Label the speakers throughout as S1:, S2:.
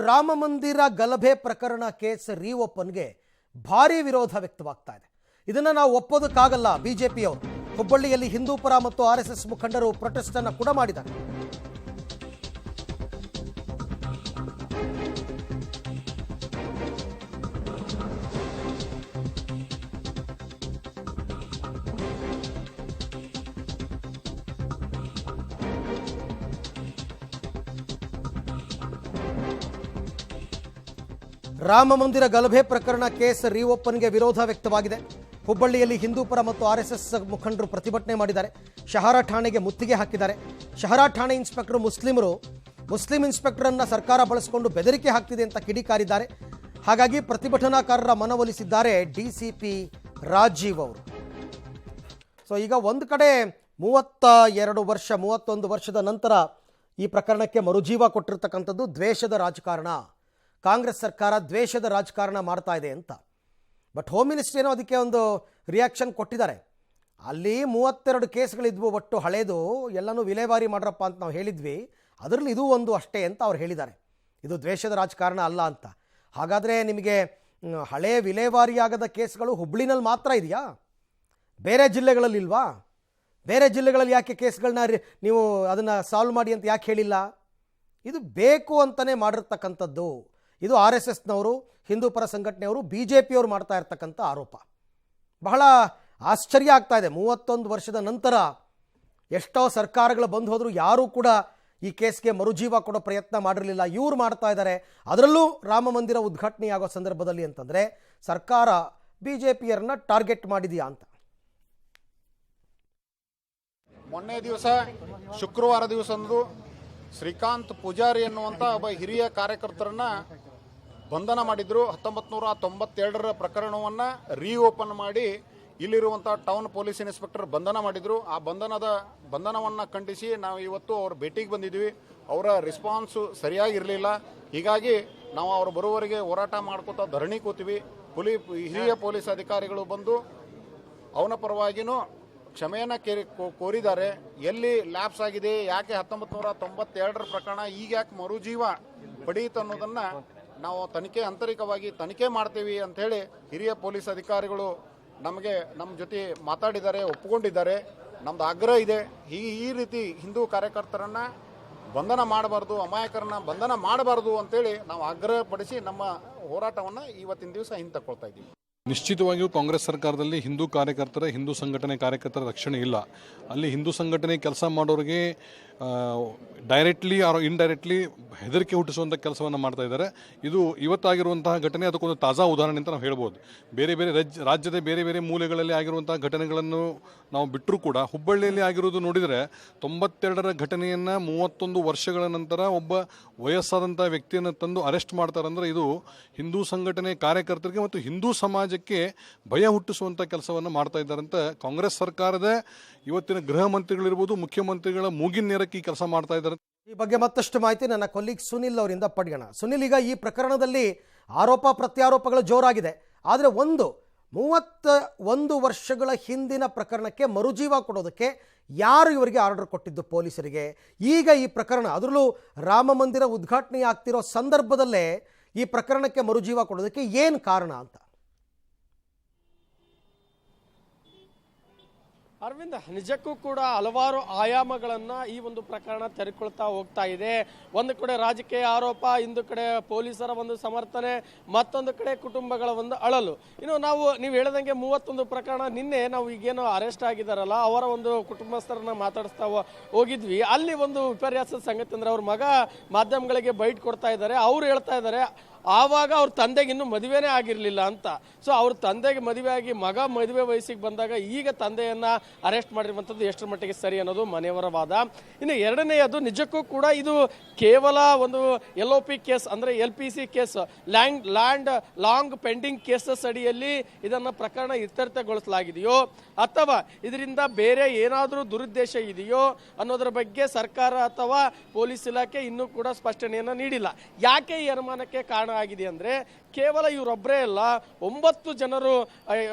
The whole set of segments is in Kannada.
S1: ರಾಮ ಮಂದಿರ ಗಲಭೆ ಪ್ರಕರಣ ಕೇಸ್ ರೀಓಪನ್ಗೆ ಭಾರಿ ವಿರೋಧ ವ್ಯಕ್ತವಾಗ್ತಾ ಇದೆ. ಇದನ್ನು ನಾವು ಒಪ್ಪೋದಕ್ಕಾಗಲ್ಲ. ಬಿಜೆಪಿಯವರು ಹುಬ್ಬಳ್ಳಿಯಲ್ಲಿ ಹಿಂದೂಪರ ಮತ್ತು ಆರ್ಎಸ್ಎಸ್ ಮುಖಂಡರು ಪ್ರೊಟೆಸ್ಟ್ ಅನ್ನು ಕೂಡ ಮಾಡಿದ್ದಾರೆ. ರಾಮ ಮಂದಿರ ಗಲಭೆ ಪ್ರಕರಣ ಕೇಸ್ ರೀಓಪನ್ಗೆ ವಿರೋಧ ವ್ಯಕ್ತವಾಗಿದೆ. ಹುಬ್ಬಳ್ಳಿಯಲ್ಲಿ ಹಿಂದೂಪರ ಮತ್ತು ಆರ್ಎಸ್ಎಸ್ ಮುಖಂಡರು ಪ್ರತಿಭಟನೆ ಮಾಡಿದ್ದಾರೆ. ಶಹರ ಠಾಣೆಗೆ ಮುತ್ತಿಗೆ ಹಾಕಿದ್ದಾರೆ. ಶಹರ ಠಾಣೆ ಇನ್ಸ್ಪೆಕ್ಟರ್ ಮುಸ್ಲಿಂ ಇನ್ಸ್ಪೆಕ್ಟರನ್ನು ಸರ್ಕಾರ ಬಳಸಿಕೊಂಡು ಬೆದರಿಕೆ ಹಾಕ್ತಿದೆ ಅಂತ ಕಿಡಿಕಾರಿದ್ದಾರೆ. ಹಾಗಾಗಿ ಪ್ರತಿಭಟನಾಕಾರರ ಮನವೊಲಿಸಿದ್ದಾರೆ ಡಿಸಿಪಿ ರಾಜೀವ್ ಅವರು. ಸೊ ಈಗ ಒಂದು ಕಡೆ 31 ವರ್ಷದ ನಂತರ ಈ ಪ್ರಕರಣಕ್ಕೆ ಮರುಜೀವ ಕೊಟ್ಟಿರ್ತಕ್ಕಂಥದ್ದು ದ್ವೇಷದ ರಾಜಕಾರಣ, ಕಾಂಗ್ರೆಸ್ ಸರ್ಕಾರ ದ್ವೇಷದ ರಾಜಕಾರಣ ಮಾಡ್ತಾ ಇದೆ ಅಂತ. ಬಟ್ ಹೋಮ್ ಮಿನಿಸ್ಟ್ರಿ ಏನೋ ಅದಕ್ಕೆ ಒಂದು ರಿಯಾಕ್ಷನ್ ಕೊಟ್ಟಿದ್ದಾರೆ. ಅಲ್ಲಿ 32 ಕೇಸ್ಗಳಿದ್ವು ಒಟ್ಟು ಹಳೇದು, ಎಲ್ಲನೂ ವಿಲೇವಾರಿ ಮಾಡ್ರಪ್ಪ ಅಂತ ನಾವು ಹೇಳಿದ್ವಿ, ಅದರಲ್ಲಿ ಇದು ಒಂದು ಅಷ್ಟೇ ಅಂತ ಅವ್ರು ಹೇಳಿದ್ದಾರೆ. ಇದು ದ್ವೇಷದ ರಾಜಕಾರಣ ಅಲ್ಲ ಅಂತ. ಹಾಗಾದರೆ ನಿಮಗೆ ಹಳೇ ವಿಲೇವಾರಿಯಾಗದ ಕೇಸ್ಗಳು ಹುಬ್ಬಳ್ಳಿನಲ್ಲಿ ಮಾತ್ರ ಇದೆಯಾ? ಬೇರೆ ಜಿಲ್ಲೆಗಳಲ್ಲಿ ಇಲ್ವಾ? ಬೇರೆ ಜಿಲ್ಲೆಗಳಲ್ಲಿ ಯಾಕೆ ಕೇಸ್ಗಳನ್ನ ನೀವು ಅದನ್ನು ಸಾಲ್ವ್ ಮಾಡಿ ಅಂತ ಯಾಕೆ ಹೇಳಿಲ್ಲ? ಇದು ಬೇಕು ಅಂತಲೇ ಮಾಡಿರ್ತಕ್ಕಂಥದ್ದು. ಇದು RSSನವರು, ಹಿಂದೂಪರ ಸಂಘಟನೆಯವರು, BJPಯವರು ಮಾಡ್ತಾ ಇರ್ತಕ್ಕಂಥ ಆರೋಪ. ಬಹಳ ಆಶ್ಚರ್ಯ ಆಗ್ತಾ ಇದೆ. 31 ವರ್ಷದ ನಂತರ ಎಷ್ಟೋ ಸರ್ಕಾರಗಳು ಬಂದು ಹೋದರೂ ಯಾರೂ ಕೂಡ ಈ ಕೇಸ್ಗೆ ಮರುಜೀವ ಕೊಡೋ ಪ್ರಯತ್ನ ಮಾಡಿರಲಿಲ್ಲ. ಇವ್ರು ಮಾಡ್ತಾ ಇದ್ದಾರೆ. ಅದರಲ್ಲೂ ರಾಮ ಮಂದಿರ ಉದ್ಘಾಟನೆಯಾಗೋ ಸಂದರ್ಭದಲ್ಲಿ ಅಂತಂದರೆ ಸರ್ಕಾರ BJPಯರನ್ನ ಟಾರ್ಗೆಟ್ ಮಾಡಿದೆಯಾ ಅಂತ.
S2: ಮೊನ್ನೆ ದಿವಸ ಶುಕ್ರವಾರ ದಿವಸಂದು ಶ್ರೀಕಾಂತ್ ಪೂಜಾರಿ ಎನ್ನುವಂಥ ಒಬ್ಬ ಹಿರಿಯ ಕಾರ್ಯಕರ್ತರನ್ನ ಬಂಧನ ಮಾಡಿದ್ರು. 1992ರ ಪ್ರಕರಣವನ್ನು ರೀಓಪನ್ ಮಾಡಿ ಇಲ್ಲಿರುವಂಥ ಟೌನ್ ಪೊಲೀಸ್ ಇನ್ಸ್ಪೆಕ್ಟರ್ ಬಂಧನ ಮಾಡಿದ್ರು. ಆ ಬಂಧನವನ್ನು ಖಂಡಿಸಿ ನಾವು ಇವತ್ತು ಅವ್ರ ಭೇಟಿಗೆ ಬಂದಿದ್ವಿ. ಅವರ ರೆಸ್ಪಾನ್ಸು ಸರಿಯಾಗಿರಲಿಲ್ಲ. ಹೀಗಾಗಿ ನಾವು ಅವ್ರು ಬರುವವರೆಗೆ ಹೋರಾಟ ಮಾಡ್ಕೋತಾ ಧರಣಿ ಕೂತೀವಿ. ಹಿರಿಯ ಪೊಲೀಸ್ ಅಧಿಕಾರಿಗಳು ಬಂದು ಅವನ ಪರವಾಗಿನೂ ಕ್ಷಮೆಯನ್ನು ಕೋರಿದ್ದಾರೆ. ಎಲ್ಲಿ ಲ್ಯಾಪ್ಸ್ ಆಗಿದೆ, ಯಾಕೆ 1992ರ ಪ್ರಕರಣ ಈಗ ಯಾಕೆ ಮರುಜೀವ ಪಡೆಯಿತು ಅನ್ನೋದನ್ನು ನಾವು ಆಂತರಿಕವಾಗಿ ತನಿಖೆ ಮಾಡ್ತೀವಿ ಅಂಥೇಳಿ ಹಿರಿಯ ಪೊಲೀಸ್ ಅಧಿಕಾರಿಗಳು ನಮ್ಮ ಜೊತೆ ಮಾತಾಡಿದ್ದಾರೆ, ಒಪ್ಪಿಕೊಂಡಿದ್ದಾರೆ. ನಮ್ಮದು ಆಗ್ರಹ ಇದೆ, ಈ ರೀತಿ ಹಿಂದೂ ಕಾರ್ಯಕರ್ತರನ್ನು ಬಂಧನ ಮಾಡಬಾರ್ದು, ಅಮಾಯಕರನ್ನ ಬಂಧನ ಮಾಡಬಾರ್ದು ಅಂತೇಳಿ ನಾವು ಆಗ್ರಹ ಪಡಿಸಿ ನಮ್ಮ ಹೋರಾಟವನ್ನು ಇವತ್ತಿನ ದಿವಸ ಹಿಂತಕೊಳ್ತಾ ಇದ್ದೀವಿ.
S3: ನಿಶ್ಚಿತವಾಗಿಯೂ ಕಾಂಗ್ರೆಸ್ ಸರ್ಕಾರದಲ್ಲಿ ಹಿಂದೂ ಸಂಘಟನೆ ಕಾರ್ಯಕರ್ತರ ರಕ್ಷಣೆ ಇಲ್ಲ. ಅಲ್ಲಿ ಹಿಂದೂ ಸಂಘಟನೆ ಕೆಲಸ ಮಾಡೋರಿಗೆ ಡೈರೆಕ್ಟ್ಲಿ ಆರ್ ಇಂಡೈರೆಕ್ಟ್ಲಿ ಹೆದರಿಕೆ ಹುಟ್ಟಿಸುವಂಥ ಕೆಲಸವನ್ನು ಮಾಡ್ತಾ ಇದ್ದಾರೆ. ಇದು ಇವತ್ತಾಗಿರುವಂತಹ ಘಟನೆ ಅದಕ್ಕೊಂದು ತಾಜಾ ಉದಾಹರಣೆ ಅಂತ ನಾವು ಹೇಳ್ಬೋದು. ಬೇರೆ ರಾಜ್ಯದ ಬೇರೆ ಮೂಲೆಗಳಲ್ಲಿ ಆಗಿರುವಂತಹ ಘಟನೆಗಳನ್ನು ನಾವು ಬಿಟ್ಟರೂ ಕೂಡ ಹುಬ್ಬಳ್ಳಿಯಲ್ಲಿ ಆಗಿರೋದು ನೋಡಿದರೆ 92ರ ಘಟನೆಯನ್ನು 31 ವರ್ಷಗಳ ನಂತರ ಒಬ್ಬ ವಯಸ್ಸಾದಂಥ ವ್ಯಕ್ತಿಯನ್ನು ತಂದು ಅರೆಸ್ಟ್ ಮಾಡ್ತಾರೆ ಅಂದರೆ ಇದು ಹಿಂದೂ ಸಂಘಟನೆ ಕಾರ್ಯಕರ್ತರಿಗೆ ಮತ್ತು ಹಿಂದೂ ಸಮಾಜಕ್ಕೆ ಭಯ ಹುಟ್ಟಿಸುವಂಥ ಕೆಲಸವನ್ನು ಮಾಡ್ತಾ ಇದ್ದಾರೆ ಅಂತ ಕಾಂಗ್ರೆಸ್ ಸರ್ಕಾರದ ಇವತ್ತಿನ ಗೃಹ ಮಂತ್ರಿಗಳಿರ್ಬೋದು, ಮುಖ್ಯಮಂತ್ರಿಗಳ ಮೂಗಿನ ನೇರಕ್ಕೆ ಈ ಕೆಲಸ ಮಾಡ್ತಾ ಇದ್ದಾರೆ.
S1: ಈ ಬಗ್ಗೆ ಮತ್ತಷ್ಟು ಮಾಹಿತಿ ನನ್ನ ಕೊಲೀಗ್ ಸುನಿಲ್ ಅವರಿಂದ ಪಡೆಯೋಣ. ಸುನಿಲ್, ಈಗ ಈ ಪ್ರಕರಣದಲ್ಲಿ ಆರೋಪ ಪ್ರತ್ಯಾರೋಪಗಳು ಜೋರಾಗಿದೆ. ಆದರೆ 31 ವರ್ಷಗಳ ಹಿಂದಿನ ಪ್ರಕರಣಕ್ಕೆ ಮರುಜೀವ ಕೊಡೋದಕ್ಕೆ ಯಾರು ಇವರಿಗೆ ಆರ್ಡರ್ ಕೊಟ್ಟಿದ್ದು ಪೊಲೀಸರಿಗೆ? ಈಗ ಈ ಪ್ರಕರಣ, ಅದರಲ್ಲೂ ರಾಮ ಮಂದಿರ ಉದ್ಘಾಟನೆ ಆಗ್ತಿರೋ ಸಂದರ್ಭದಲ್ಲೇ ಈ ಪ್ರಕರಣಕ್ಕೆ ಮರುಜೀವ ಕೊಡೋದಕ್ಕೆ ಏನು ಕಾರಣ ಅಂತ?
S4: ಅರವಿಂದ್, ನಿಜಕ್ಕೂ ಕೂಡ ಹಲವಾರು ಆಯಾಮಗಳನ್ನು ಈ ಒಂದು ಪ್ರಕರಣ ತೆರೆಕೊಳ್ತಾ ಹೋಗ್ತಾ ಇದೆ. ಒಂದು ಕಡೆ ರಾಜಕೀಯ ಆರೋಪ, ಇಂದು ಕಡೆ ಪೊಲೀಸರ ಒಂದು ಸಮರ್ಥನೆ, ಮತ್ತೊಂದು ಕಡೆ ಕುಟುಂಬಗಳ ಒಂದು ಅಳಲು. ಇನ್ನು ನೀವು ಹೇಳ್ದಂಗೆ 31 ಪ್ರಕರಣ, ನಿನ್ನೆ ನಾವು ಈಗೇನು ಅರೆಸ್ಟ್ ಆಗಿದ್ದಾರಲ್ಲ ಅವರ ಒಂದು ಕುಟುಂಬಸ್ಥರನ್ನ ಮಾತಾಡಿಸ್ತಾ ಹೋಗಿದ್ವಿ. ಅಲ್ಲಿ ಒಂದು ವಿಪರ್ಯಾಸದ ಸಂಗತಿ ಅಂದ್ರೆ ಅವ್ರ ಮಗ ಮಾಧ್ಯಮಗಳಿಗೆ ಬೈಟ್ ಕೊಡ್ತಾ ಇದ್ದಾರೆ. ಅವ್ರು ಹೇಳ್ತಾ ಇದ್ದಾರೆ ಆವಾಗ ಅವ್ರ ತಂದೆಗೆ ಇನ್ನೂ ಮದುವೆನೇ ಆಗಿರಲಿಲ್ಲ ಅಂತ. ಸೊ ಅವ್ರ ತಂದೆಗೆ ಮದುವೆ ಆಗಿ ಮಗ ಮದುವೆ ವಯಸ್ಸಿಗೆ ಬಂದಾಗ ಈಗ ತಂದೆಯನ್ನ ಅರೆಸ್ಟ್ ಮಾಡಿರುವಂಥದ್ದು ಎಷ್ಟರ ಮಟ್ಟಿಗೆ ಸರಿ ಅನ್ನೋದು ಮನೆಯವರ ವಾದ. ಇನ್ನು ಎರಡನೆಯದು, ನಿಜಕ್ಕೂ ಕೂಡ ಇದು ಕೇವಲ ಒಂದು LOP ಕೇಸ್ ಅಂದರೆ LPC case, land long pending cases ಅಡಿಯಲ್ಲಿ ಇದನ್ನು ಪ್ರಕರಣ ಇತ್ಯರ್ಥಗೊಳಿಸಲಾಗಿದೆಯೋ ಅಥವಾ ಇದರಿಂದ ಬೇರೆ ಏನಾದರೂ ದುರುದ್ದೇಶ ಇದೆಯೋ ಅನ್ನೋದರ ಬಗ್ಗೆ ಸರ್ಕಾರ ಅಥವಾ ಪೊಲೀಸ್ ಇಲಾಖೆ ಇನ್ನೂ ಕೂಡ ಸ್ಪಷ್ಟನೆಯನ್ನು ನೀಡಿಲ್ಲ. ಯಾಕೆ ಈ ಅನುಮಾನಕ್ಕೆ ಕಾರಣ ಆಗಿದೆ ಅಂದರೆ ಕೇವಲ ಇವರೊಬ್ಬರೇ ಅಲ್ಲ, 9 ಜನರು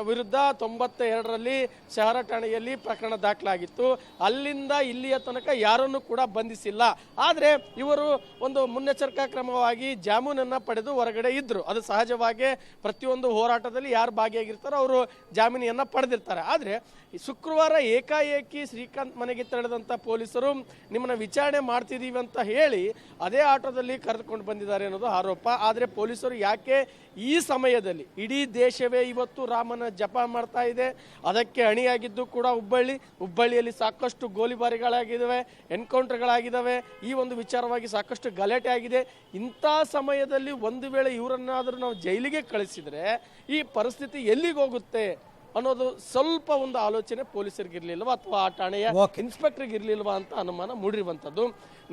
S4: ವಿರುದ್ಧ 92ರಲ್ಲಿ ಶಹರ ಠಾಣೆಯಲ್ಲಿ ಪ್ರಕರಣ ದಾಖಲಾಗಿತ್ತು. ಅಲ್ಲಿಂದ ಇಲ್ಲಿಯ ತನಕ ಯಾರನ್ನು ಕೂಡ ಬಂಧಿಸಿಲ್ಲ. ಆದರೆ ಇವರು ಒಂದು ಮುನ್ನೆಚ್ಚರಿಕಾ ಕ್ರಮವಾಗಿ ಜಾಮೀನನ್ನ ಪಡೆದು ಹೊರಗಡೆ ಇದ್ರು. ಅದು ಸಹಜವಾಗಿ ಪ್ರತಿಯೊಂದು ಹೋರಾಟದಲ್ಲಿ ಯಾರು ಭಾಗಿಯಾಗಿರ್ತಾರೋ ಅವರು ಜಾಮೀನಿಯನ್ನ ಪಡೆದಿರ್ತಾರೆ. ಆದರೆ ಶುಕ್ರವಾರ ಏಕಾಏಕಿ ಶ್ರೀಕಾಂತ್ ಮನೆಗೆ ತೆರಳಿದಂಥ ಪೊಲೀಸರು ನಿಮ್ಮನ್ನ ವಿಚಾರಣೆ ಮಾಡ್ತಿದ್ದೀವಿ ಅಂತ ಹೇಳಿ ಅದೇ ಆಟೋದಲ್ಲಿ ಕರೆದುಕೊಂಡು ಬಂದಿದ್ದಾರೆ ಅನ್ನೋದು ಆರೋಪ. ಆದರೆ ಪೊಲೀಸರು ಯಾಕೆ ಈ ಸಮಯದಲ್ಲಿ, ಇಡೀ ದೇಶವೇ ಇವತ್ತು ರಾಮನ ಜಪ ಮಾಡ್ತಾ ಇದೆ, ಅದಕ್ಕೆ ಅಣಿಯಾಗಿದ್ದು ಕೂಡ ಹುಬ್ಬಳ್ಳಿಯಲ್ಲಿ ಸಾಕಷ್ಟು ಗೋಲಿಬಾರಿಗಳಾಗಿದ್ದಾವೆ, ಎನ್ಕೌಂಟರ್ಗಳಾಗಿದ್ದಾವೆ. ಈ ಒಂದು ವಿಚಾರವಾಗಿ ಸಾಕಷ್ಟು ಗಲಾಟೆ ಆಗಿದೆ. ಇಂಥ ಸಮಯದಲ್ಲಿ ಒಂದು ವೇಳೆ ಇವರನ್ನಾದರೂ ನಾವು ಜೈಲಿಗೆ ಕಳಿಸಿದ್ರೆ ಈ ಪರಿಸ್ಥಿತಿ ಎಲ್ಲಿಗೆ ಹೋಗುತ್ತೆ ಅನ್ನೋದು ಸ್ವಲ್ಪ ಒಂದು ಆಲೋಚನೆ ಪೊಲೀಸರಿಗಿರ್ಲಿಲ್ವಾ ಅಥವಾ ಆ ಠಾಣೆಯ ಇನ್ಸ್ಪೆಕ್ಟರ್ಗೆ ಇರ್ಲಿಲ್ವಾ ಅಂತ ಅನುಮಾನ ಮೂಡಿರುವಂಥದ್ದು.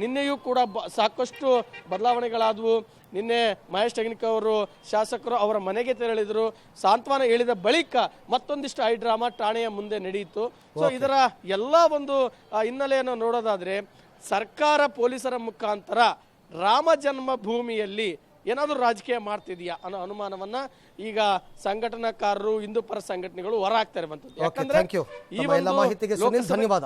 S4: ನಿನ್ನೆಯೂ ಕೂಡ ಸಾಕಷ್ಟು ಬದಲಾವಣೆಗಳಾದವು. ನಿನ್ನೆ ಮಹೇಶ್ ಟೆಕ್ನಿಕ್ ಅವರು ಶಾಸಕರು ಅವರ ಮನೆಗೆ ತೆರಳಿದ್ರು. ಸಾಂತ್ವನ ಹೇಳಿದ ಬಳಿಕ ಮತ್ತೊಂದಿಷ್ಟು ಐ ಡ್ರಾಮಾ ಠಾಣೆಯ ಮುಂದೆ ನಡೆಯಿತು. ಸೊ ಇದರ ಎಲ್ಲ ಒಂದು ಹಿನ್ನೆಲೆಯನ್ನು ನೋಡೋದಾದ್ರೆ ಸರ್ಕಾರ ಪೊಲೀಸರ ಮುಖಾಂತರ ರಾಮ ಜನ್ಮಭೂಮಿಯಲ್ಲಿ ಏನಾದರೂ ರಾಜಕೀಯ ಮಾಡ್ತಿದೆಯಾ ಅನ್ನೋ ಅನುಮಾನವನ್ನ ಈಗ ಸಂಘಟನಾಕಾರರು, ಹಿಂದೂ ಪರ ಸಂಘಟನೆಗಳು ಹೊರ ಹಾಕ್ತಾ ಇರುವಂತದ್ದು. ಯಾಕಂದ್ರೆ
S1: ಈ ಒಂದು ಮಾಹಿತಿಗೆ ಸುನಿಲ್ ಧನ್ಯವಾದ.